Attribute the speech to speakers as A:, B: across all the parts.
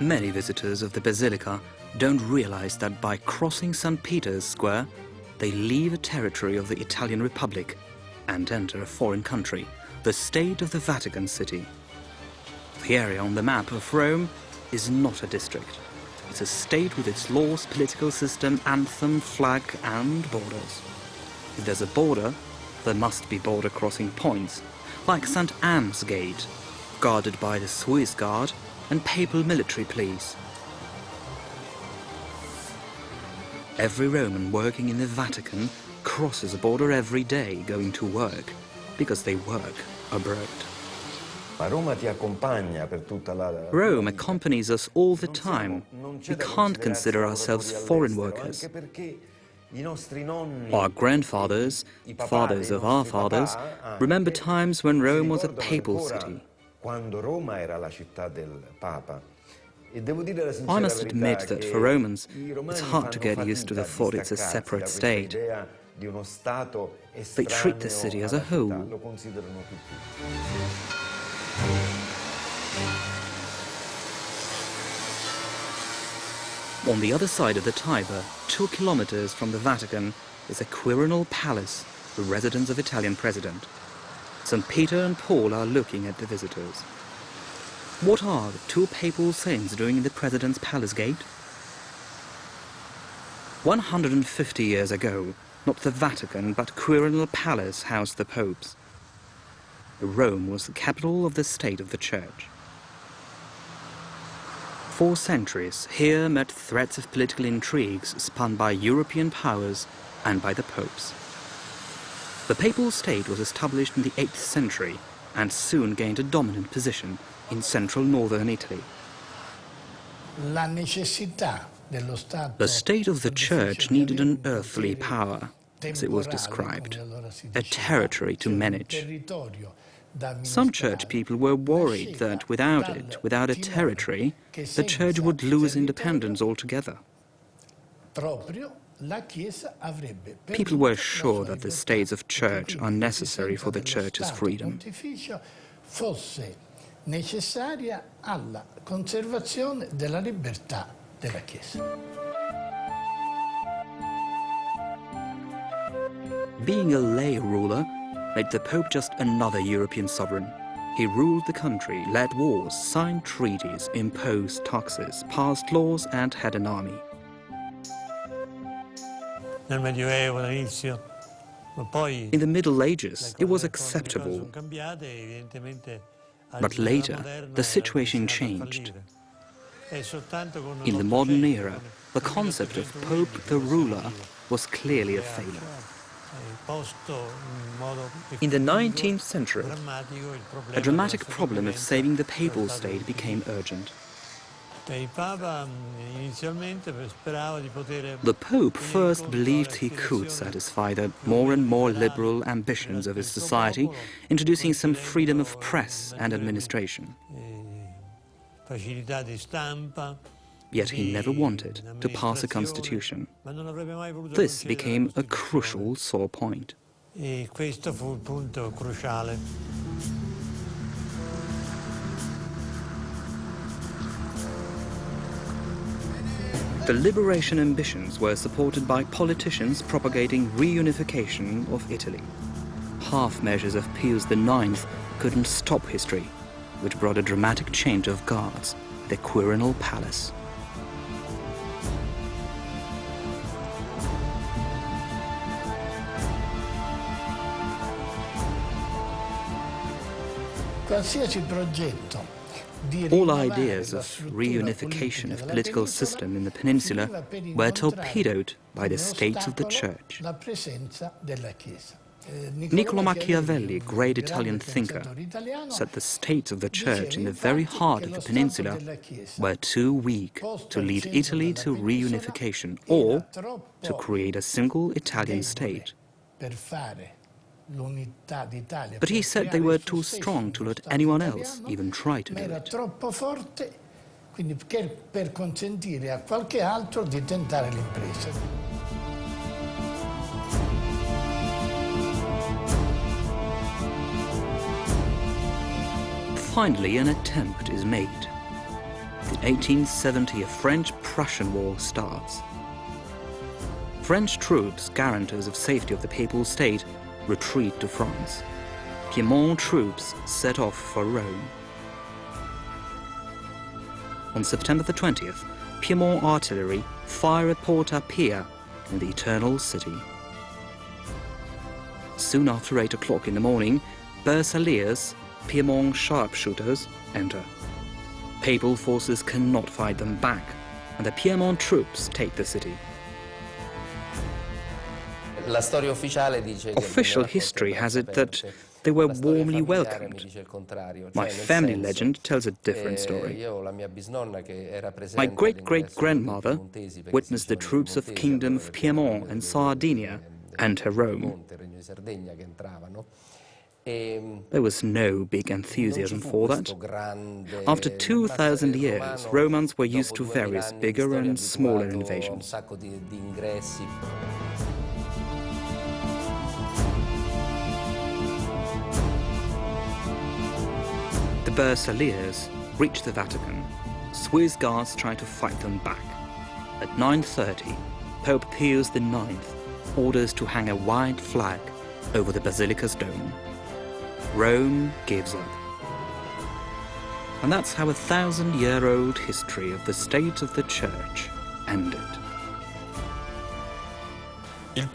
A: Many visitors of the Basilica don't realize that by crossing St. Peter's Square, they leave a territory of the Italian Republic and enter a foreign country, the state of the Vatican City. The area on the map of Rome is not a district. It's a state with its laws, political system, anthem, flag and borders. If there's a border, there must be border crossing points, like St. Anne's Gate, guarded by the Swiss Guard and papal military police. Every Roman working in the Vatican crosses a border every day going to work, because they work abroad. Rome accompanies us all the time. We can't consider ourselves foreign workers. Our grandfathers, fathers of our fathers, remember times when Rome was a papal city. I must admit that for Romans, it's hard to get used to the thought it's a separate state. They treat the city as a whole. On the other side of the Tiber, 2 kilometers from the Vatican, is a Quirinal Palace, the residence of Italian president. St. Peter and Paul are looking at the visitors. What are the 2 papal saints doing in the president's palace gate? 150 years ago, not the Vatican but Quirinal Palace housed the popes. Rome was the capital of the state of the Church. For centuries, here met threads of political intrigues spun by European powers and by the popes. The papal state was established in the 8th century and soon gained a dominant position in central northern Italy. The state of the Church needed an earthly power, as it was described, a territory to manage. Some church people were worried that without it, without a territory, the Church would lose independence altogether. People were sure that the states of Church are necessary for the Church's freedom. Being a lay ruler made the Pope just another European sovereign. He ruled the country, led wars, signed treaties, imposed taxes, passed laws and had an army. In the Middle Ages, it was acceptable. But later, the situation changed. In the modern era, the concept of Pope the ruler was clearly a failure. In the 19th century, a dramatic problem of saving the papal state became urgent. The Pope first believed he could satisfy the more and more liberal ambitions of his society, introducing some freedom of press and administration. Yet he never wanted to pass a constitution. This became a crucial sore point. The liberation ambitions were supported by politicians propagating reunification of Italy. Half measures of Pius IX couldn't stop history, which brought a dramatic change of guards, the Quirinal Palace. All ideas of reunification of political system in the peninsula were torpedoed by the states of the Church. Niccolo Machiavelli, great Italian thinker, said the states of the Church in the very heart of the peninsula were too weak to lead Italy to reunification or to create a single Italian state. But he said they were too strong to let anyone else even try to do it. Finally, an attempt is made. The 1870, a French-Prussian war starts. French troops, guarantors of safety of the Papal State, retreat to France. Piedmont troops set off for Rome. On September the 20th, Piedmont artillery fire at Porta Pia in the Eternal City. Soon after 8 o'clock in the morning, Bersagliers, Piedmont sharpshooters, enter. Papal forces cannot fight them back, and the Piedmont troops take the city. Official history has it that they were warmly welcomed. My family legend tells a different story. My great-great-grandmother witnessed the troops of Kingdom of Piedmont and Sardinia enter Rome. There was no big enthusiasm for that. After 2,000 years, Romans were used to various bigger and smaller invasions. The Bersagliers reached the Vatican. Swiss guards tried to fight them back. At 9:30, Pope Pius IX orders to hang a white flag over the basilica's dome. Rome gives up. And that's how a 1,000-year-old history of the state of the Church ended.
B: The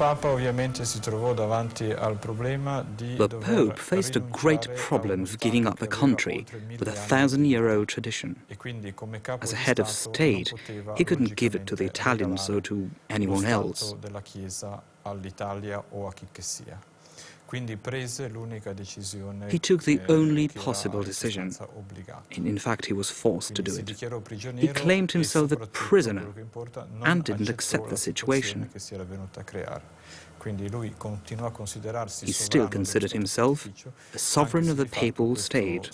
A: Pope faced a great problem of giving up a country with a 1,000-year-old tradition. As a head of state, he couldn't give it to the Italians or to anyone else. He took the only possible decision. In fact, he was forced to do it. He claimed himself a prisoner and didn't accept the situation. He still considered himself a sovereign of the Papal State,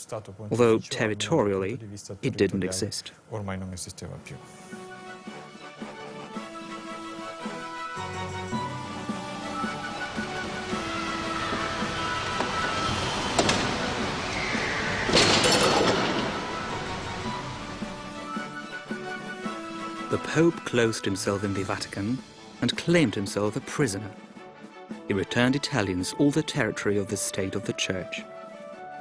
A: although territorially it didn't exist. The Pope closed himself in the Vatican and claimed himself a prisoner. He returned Italians all the territory of the state of the Church.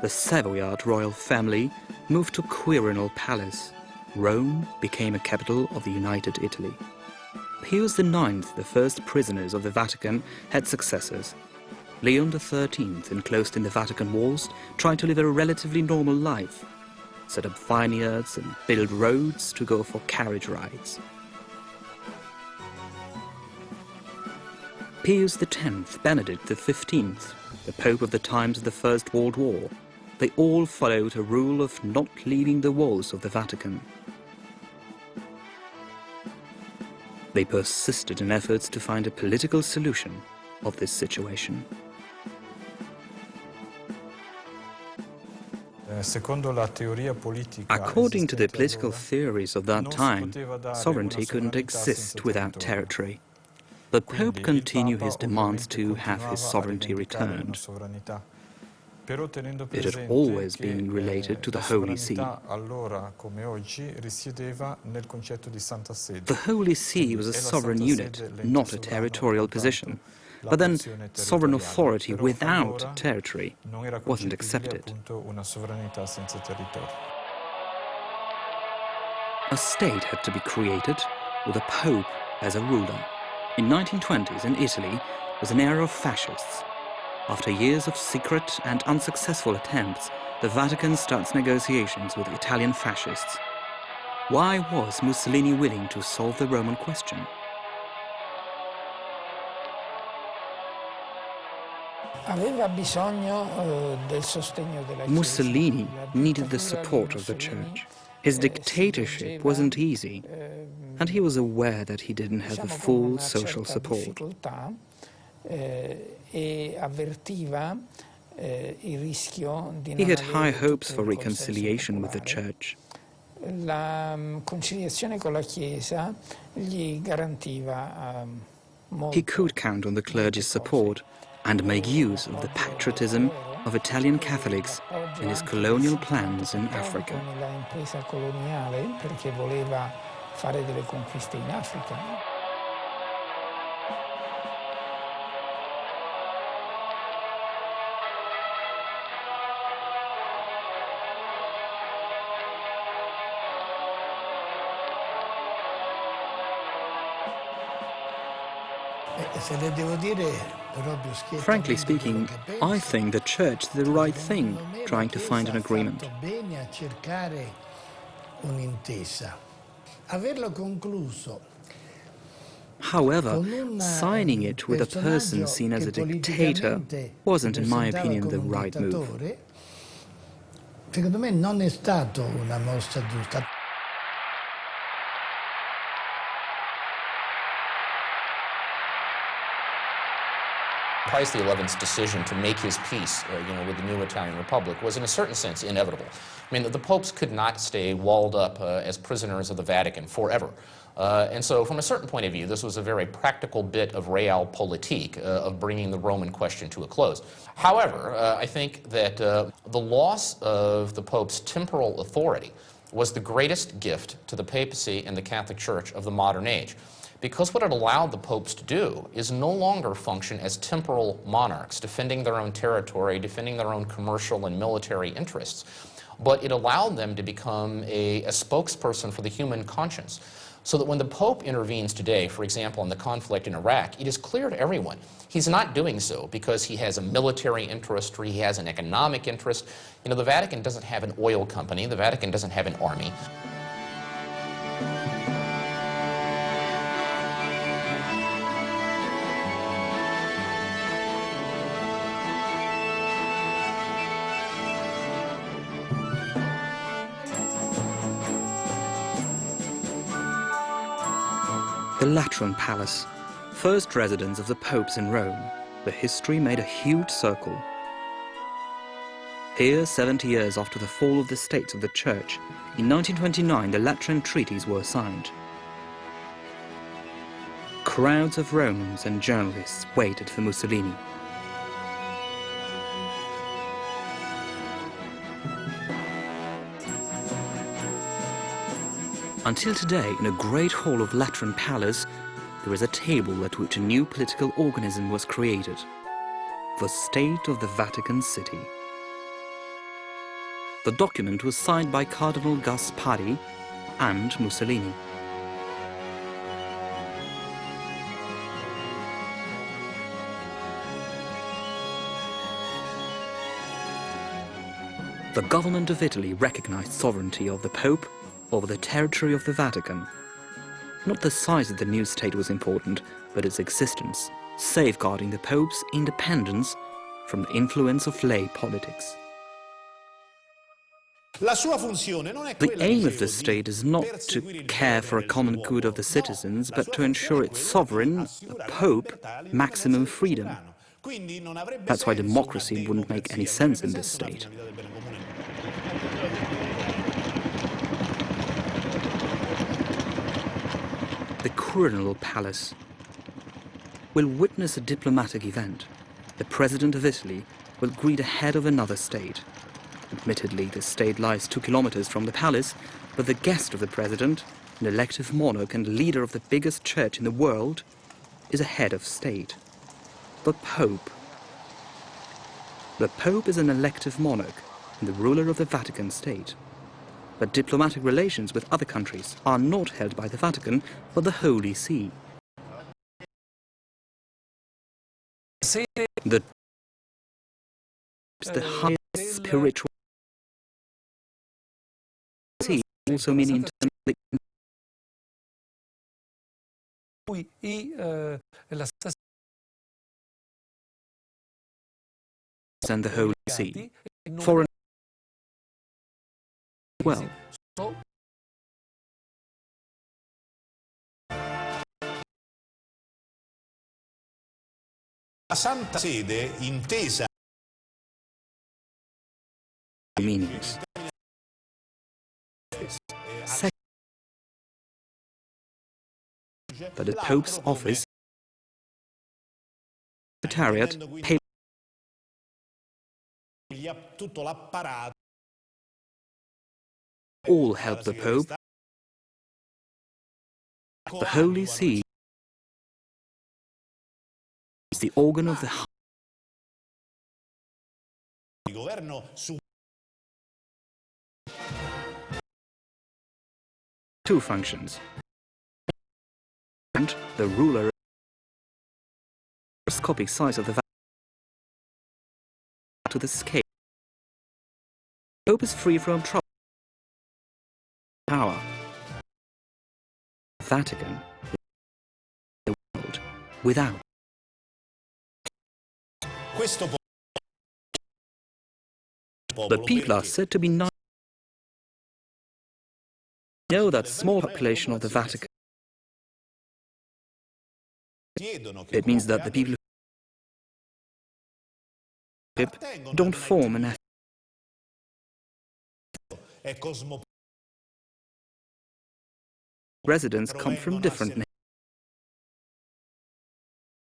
A: The Savoyard royal family moved to Quirinal Palace. Rome became a capital of the United Italy. Pius IX, the first prisoners of the Vatican, had successors. Leon XIII, enclosed in the Vatican walls, tried to live a relatively normal life, set up vineyards and build roads to go for carriage rides. Pius X, Benedict XV, the Pope of the times of the First World War, they all followed a rule of not leaving the walls of the Vatican. They persisted in efforts to find a political solution of this situation. According to the political theories of that time, sovereignty couldn't exist without territory. The Pope continued his demands to have his sovereignty returned. It had always been related to the Holy See. The Holy See was a sovereign unit, not a territorial position. But then, sovereign authority without territory wasn't accepted. A state had to be created with a pope as a ruler. In 1920s in Italy was an era of fascists. After years of secret and unsuccessful attempts, the Vatican starts negotiations with Italian fascists. Why was Mussolini willing to solve the Roman question? Mussolini needed the support of the Church. His dictatorship wasn't easy, and he was aware that he didn't have the full social support. He had high hopes for reconciliation with the Church. He could count on the clergy's support and make use of the patriotism of Italian Catholics in his colonial plans in Africa.
B: Con la impresa coloniale perché voleva fare delle conquiste in Africa.
A: Frankly speaking, I think the Church did the right thing, trying to find an agreement. However, signing it with a person seen as a dictator wasn't, in my opinion, the right move.
B: Secondo me non è stato una mossa giusta.
C: Pius XI's decision to make his peace, with the new Italian Republic was, in a certain sense, inevitable. I mean, the popes could not stay walled up as prisoners of the Vatican forever. And so, from a certain point of view, this was a very practical bit of realpolitik, of bringing the Roman question to a close. However, I think that the loss of the Pope's temporal authority was the greatest gift to the papacy and the Catholic Church of the modern age. Because what it allowed the popes to do is no longer function as temporal monarchs, defending their own territory, defending their own commercial and military interests, but it allowed them to become a spokesperson for the human conscience. So that when the Pope intervenes today, for example, in the conflict in Iraq, it is clear to everyone he's not doing so because he has a military interest or he has an economic interest. The Vatican doesn't have an oil company, the Vatican doesn't have an army.
A: The Lateran Palace, first residence of the popes in Rome, the history made a huge circle. Here, 70 years after the fall of the States of the Church, in 1929 the Lateran Treaties were signed. Crowds of Romans and journalists waited for Mussolini. Until today, in a great hall of Lateran Palace, there is a table at which a new political organism was created, the State of the Vatican City. The document was signed by Cardinal Gaspari and Mussolini. The government of Italy recognized sovereignty of the Pope over the territory of the Vatican. Not the size of the new state was important, but its existence, safeguarding the Pope's independence from the influence of lay politics. The aim of the state is not to care for a common good of the citizens, but to ensure its sovereign, the Pope, maximum freedom. That's why democracy wouldn't make any sense in this state. The Quirinal Palace will witness a diplomatic event. The President of Italy will greet a head of another state. Admittedly, the state lies 2 kilometers from the palace, but the guest of the President, an elective monarch and leader of the biggest church in the world, is a head of state. The Pope. The Pope is an elective monarch and the ruler of the Vatican State. But diplomatic relations with other countries are not held by the Vatican, but the Holy See. The highest spiritual see, also meaning and the Holy See. Foreign well.
D: La Santa Sede, intesa
A: meanings. But the Pope's office, Secretariat,
D: tutto l'apparato.
A: All help the Pope. The Holy See is the organ of the
D: Il governo su
A: two functions. And the ruler microscopic size of the Vatican to the scale. The Pope is free from trouble. Power. The Vatican is the world without.
D: questo
A: The people are said to be nice. We know that small population of the Vatican. It means that the people who don't form an
D: è
A: residents come from different nations.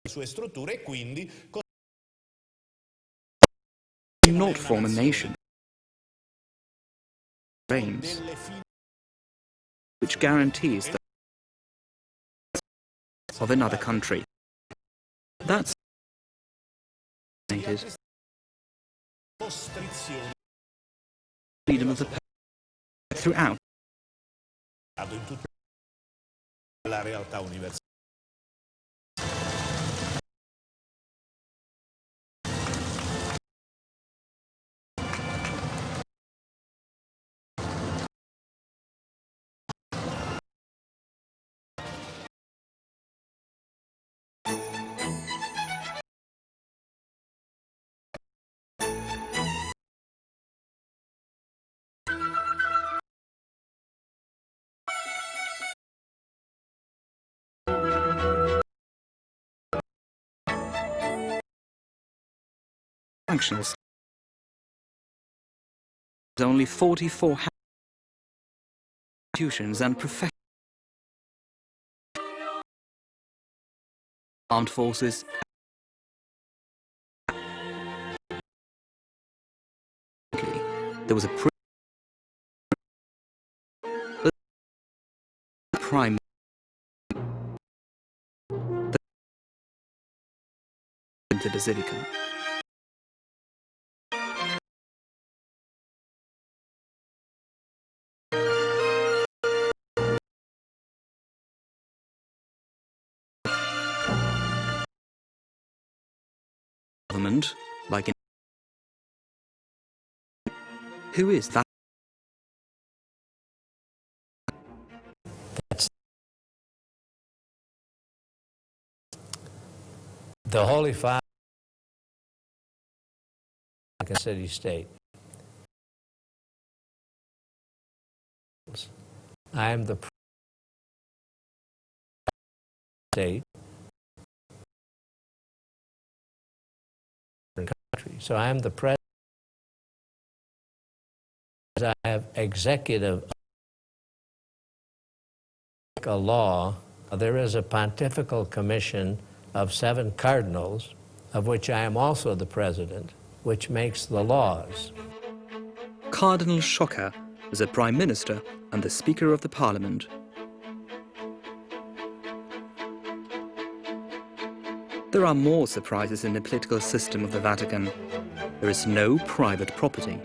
D: sue strutture e quindi
A: Do not form a nation. Reigns, which guarantees the of another country. That's freedom of the throughout.
D: in tutta la realtà universale.
A: Functional. There's only 44 institutions and professions. Armed forces. There was a prime the Basilica. Government, like in who is that?
E: The Holy Father, like a city-state. I am the state. Country. So I am the president. I have executive. A law. There is a pontifical commission of 7 cardinals, of which I am also the president, which makes the laws.
A: Cardinal Schocker is a prime minister and the speaker of the parliament. There are more surprises in the political system of the Vatican. There is no private property.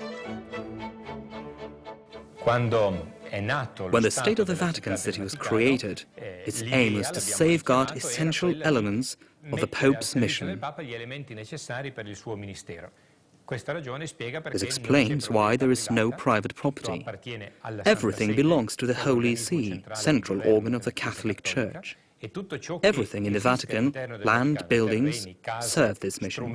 A: When the State of the Vatican City was created, its aim was to safeguard essential elements of the Pope's mission. This explains why there is no private property. Everything belongs to the Holy See, central organ of the Catholic Church. Everything in the Vatican, land, buildings, serve this mission.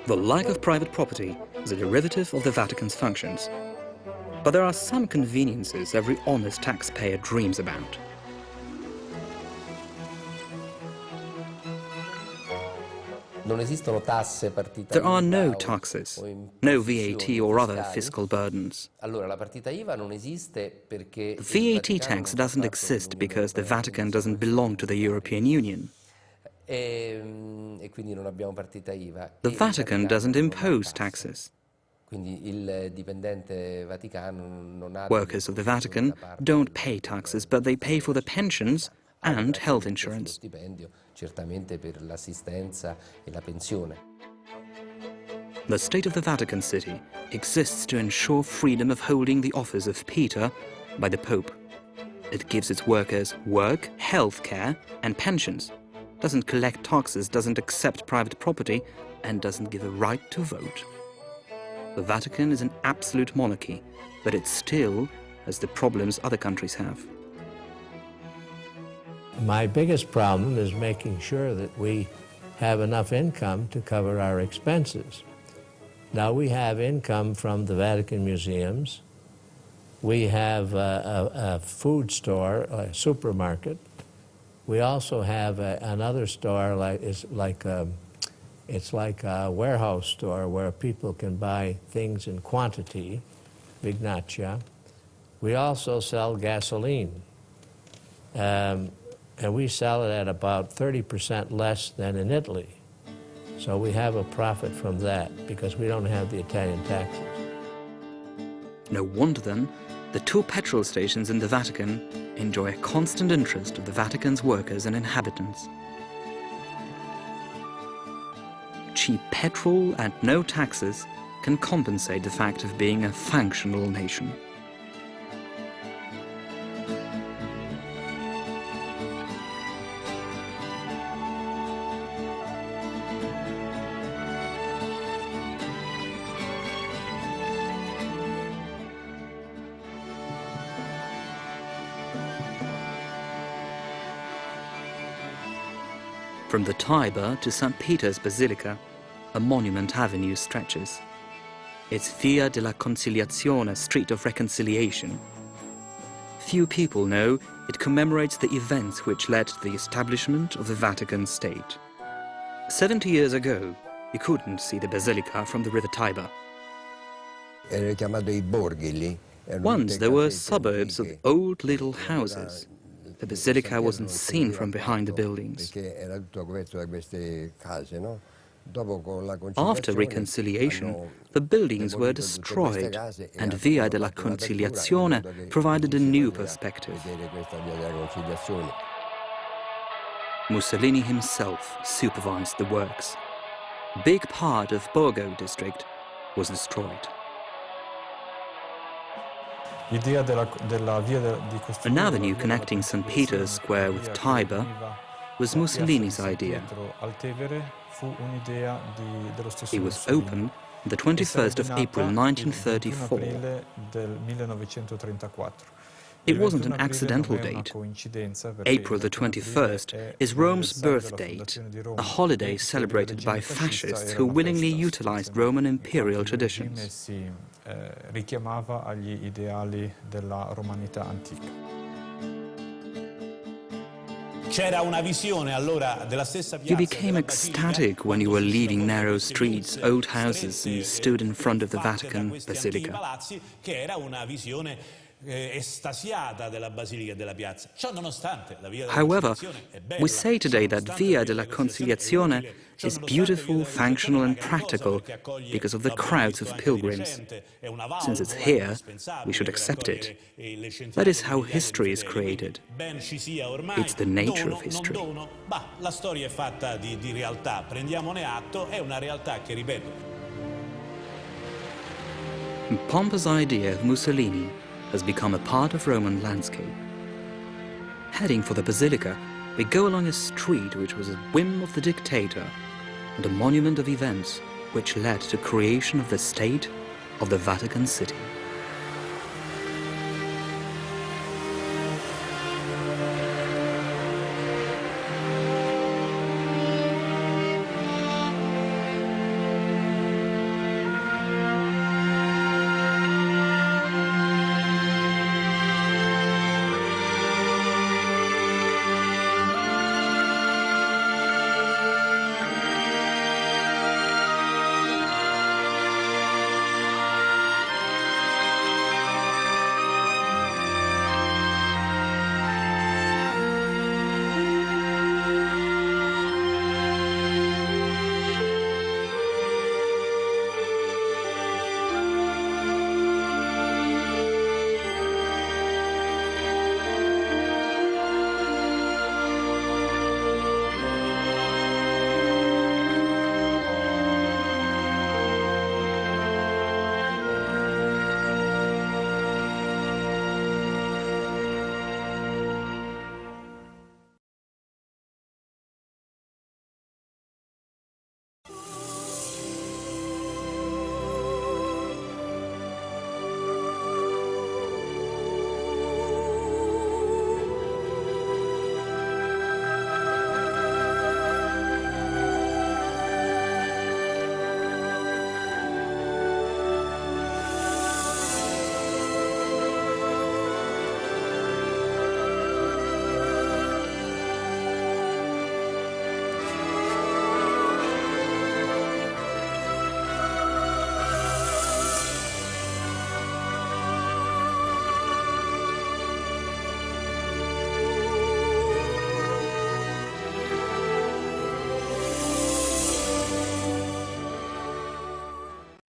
A: The lack of private property is a derivative of the Vatican's functions. But there are some conveniences every honest taxpayer dreams about. There are no taxes, no VAT or other fiscal burdens. The VAT tax doesn't exist because the Vatican doesn't belong to the European Union. The Vatican doesn't impose taxes. Workers of the Vatican don't pay taxes, but they pay for the pensions and health insurance. The State of the Vatican City exists to ensure freedom of holding the office of Peter by the Pope. It gives its workers work, health care and pensions, doesn't collect taxes, doesn't accept private property, and doesn't give a right to vote. The Vatican is an absolute monarchy, but it still has the problems other countries have.
E: My biggest problem is making sure that we have enough income to cover our expenses. Now, we have income from the Vatican museums. We have a food store, a supermarket. We also have another store, it's like a warehouse store where people can buy things in quantity, Vignaccia. We also sell gasoline. And we sell it at about 30% less than in Italy. So we have a profit from that because we don't have the Italian taxes.
A: No wonder then, the two petrol stations in the Vatican enjoy a constant interest of the Vatican's workers and inhabitants. Cheap petrol and no taxes can compensate the fact of being a functional nation. From the Tiber to St. Peter's Basilica, a monument avenue stretches. It's Via della Conciliazione, Street of Reconciliation. Few people know it commemorates the events which led to the establishment of the Vatican State. 70 years ago, you couldn't see the Basilica from the River Tiber. Once there were suburbs of old little houses. The Basilica wasn't seen from behind the buildings. After reconciliation, the buildings were destroyed, and Via della Conciliazione provided a new perspective. Mussolini himself supervised the works. A big part of Borgo district was destroyed. An avenue connecting St. Peter's Square with Tiber was Mussolini's idea. It was opened on the 21st of April 1934. It wasn't an accidental date. April the 21st is Rome's birth date, a holiday celebrated by fascists who willingly utilized Roman imperial traditions. You became ecstatic when you were leaving narrow streets, old houses, and stood in front of the Vatican Basilica. However, we say today that Via della Conciliazione is beautiful, functional and practical because of the crowds of pilgrims. Since it's here, we should accept it. That is how history is created. It's the nature of history. Pompa's idea of Mussolini has become a part of Roman landscape. Heading for the Basilica, we go along a street which was a whim of the dictator and a monument of events which led to creation of the state of the Vatican City.